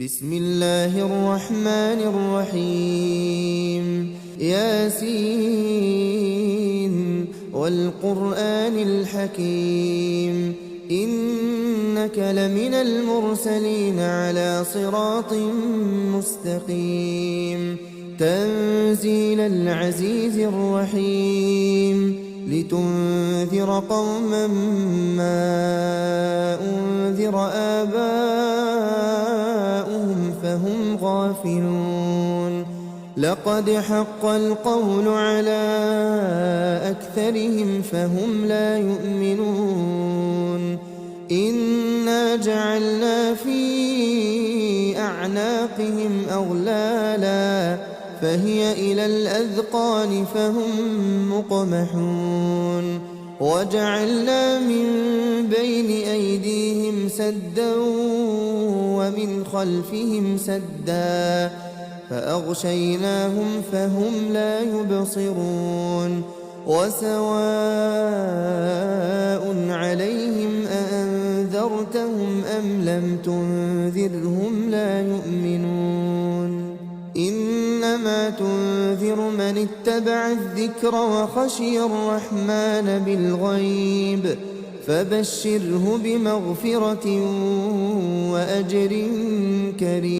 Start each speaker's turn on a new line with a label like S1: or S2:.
S1: بسم الله الرحمن الرحيم ياسين والقرآن الحكيم إنك لمن المرسلين على صراط مستقيم تنزيل العزيز الرحيم لتنذر قوما ما أنذر آباؤهم فهم غافلون لقد حق القول على أكثرهم فهم لا يؤمنون إنا جعلنا في أعناقهم أغلالا فهي إلى الأذقان فهم مقمحون وجعلنا من بين أيديهم سدا ومن خلفهم سدا فأغشيناهم فهم لا يبصرون وسواء عليهم أأنذرتهم أم لم تنذرهم لا يؤمنون إنما تنذر من اتبع الذكر وخشي الرحمن بالغيب فبشره بمغفرة وأجر كريم.